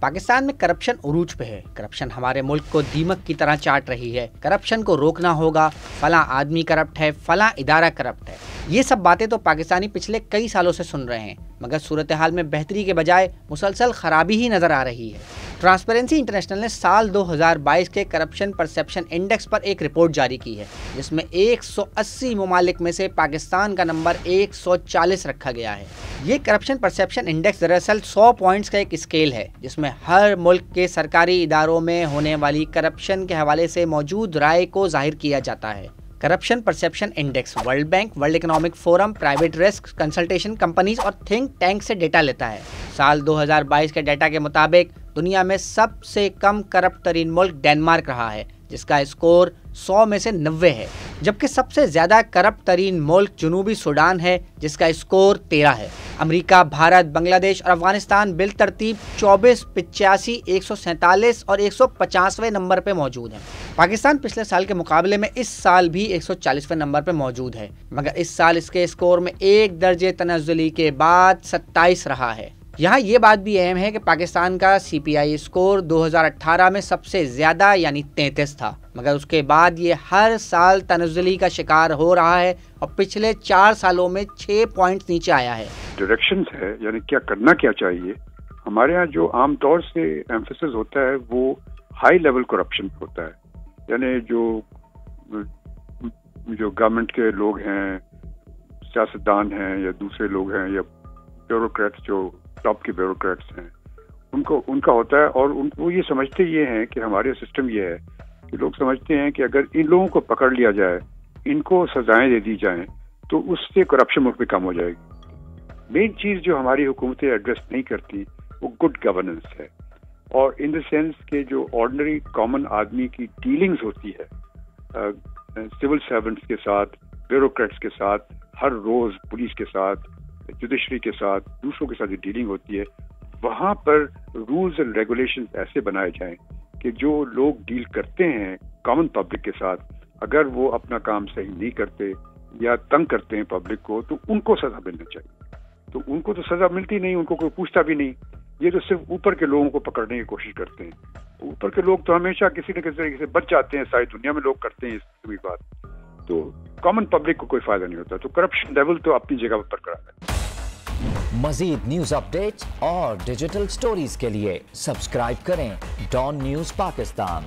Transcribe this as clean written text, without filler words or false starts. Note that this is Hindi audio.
पाकिस्तान में करप्शन उरूज पे है। करप्शन हमारे मुल्क को दीमक की तरह चाट रही है। करप्शन को रोकना होगा, फला आदमी करप्ट है, फला इदारा करप्ट है। ये सब बातें तो पाकिस्तानी पिछले कई सालों से सुन रहे हैं, मगर सूरत हाल में बेहतरी के बजाय मुसलसल खराबी ही नजर आ रही है। ट्रांसपेरेंसी इंटरनेशनल ने साल 2022 के करप्शन परसेप्शन इंडेक्स पर एक रिपोर्ट जारी की है, जिसमें 180 ममालिक में से पाकिस्तान का नंबर 140 रखा गया है। ये करप्शन परसेप्शन इंडेक्स दरअसल 100 पॉइंट्स का एक स्केल है, जिसमें हर मुल्क के सरकारी इदारों में होने वाली करप्शन के हवाले से मौजूद राय को जाहिर किया जाता है। Corruption perception index world bank, world economic forum, private risk consultation companies और थिंक टैंक से डेटा लेता है। साल 2022 के डेटा के मुताबिक दुनिया में सबसे कम करप्ट तरीन मुल्क डेनमार्क रहा है, जिसका स्कोर 100 में से 90 है, जबकि सबसे ज्यादा करप्ट तरीन मुल्क जनूबी सूडान है, जिसका स्कोर 13 है। अमेरिका, भारत, बांग्लादेश और अफगानिस्तान बिल तरतीब 24, 85, 147 और 150वें नंबर पे मौजूद हैं। पाकिस्तान पिछले साल के मुकाबले में इस साल भी 140वें नंबर पे मौजूद है, मगर इस साल इसके स्कोर में एक दर्जे तनज़्ज़ुली के बाद 27 रहा है। यहाँ ये बात भी अहम है कि पाकिस्तान का CPI स्कोर 2018 में सबसे ज्यादा यानी 33 था, मगर उसके बाद ये हर साल तनज़्ज़ुली का शिकार हो रहा है और पिछले 4 सालों में 6 पॉइंट नीचे आया है। डायरेक्शंस है, यानी क्या करना क्या चाहिए। हमारे यहाँ जो आमतौर से एम्फेसिस होता है वो हाई लेवल करप्शन होता है, यानी जो गवर्नमेंट के लोग हैं, सियासतदान हैं या दूसरे लोग हैं या ब्यूरोक्रेट्स जो टॉप के ब्यूरोक्रेट्स हैं, उनका होता है। और वो ये समझते ये हैं कि हमारे सिस्टम ये है कि लोग समझते हैं कि अगर इन लोगों को पकड़ लिया जाए, इनको सजाएं दे दी जाएं, तो उससे करप्शन मुल्क में कम हो जाएगी। मेन चीज जो हमारी हुकूमतें एड्रेस नहीं करती वो गुड गवर्नेंस है, और इन द सेंस के जो ऑर्डिनरी कॉमन आदमी की डीलिंग्स होती है सिविल सर्वेंट्स के साथ, ब्यूरोक्रेट्स के साथ, हर रोज पुलिस के साथ, जुडिशरी के साथ, दूसरों के साथ जो डीलिंग होती है, वहां पर रूल्स एंड रेगुलेशंस ऐसे बनाए जाएं कि जो लोग डील करते हैं कॉमन पब्लिक के साथ, अगर वो अपना काम सही नहीं करते या तंग करते हैं पब्लिक को, तो उनको सजा मिलना चाहिए। तो उनको तो सजा मिलती नहीं, उनको कोई पूछता भी नहीं। ये तो सिर्फ ऊपर के लोगों को पकड़ने की कोशिश करते हैं। ऊपर के लोग तो हमेशा किसी न किसी तरीके से बच जाते हैं, सारी दुनिया में लोग करते हैं इस बात, तो कॉमन पब्लिक को कोई फायदा नहीं होता। तो करप्शन लेवल तो अपनी जगह पर बरकरार है। मजीद न्यूज अपडेट्स और डिजिटल स्टोरीज के लिए सब्सक्राइब करें डॉन न्यूज पाकिस्तान।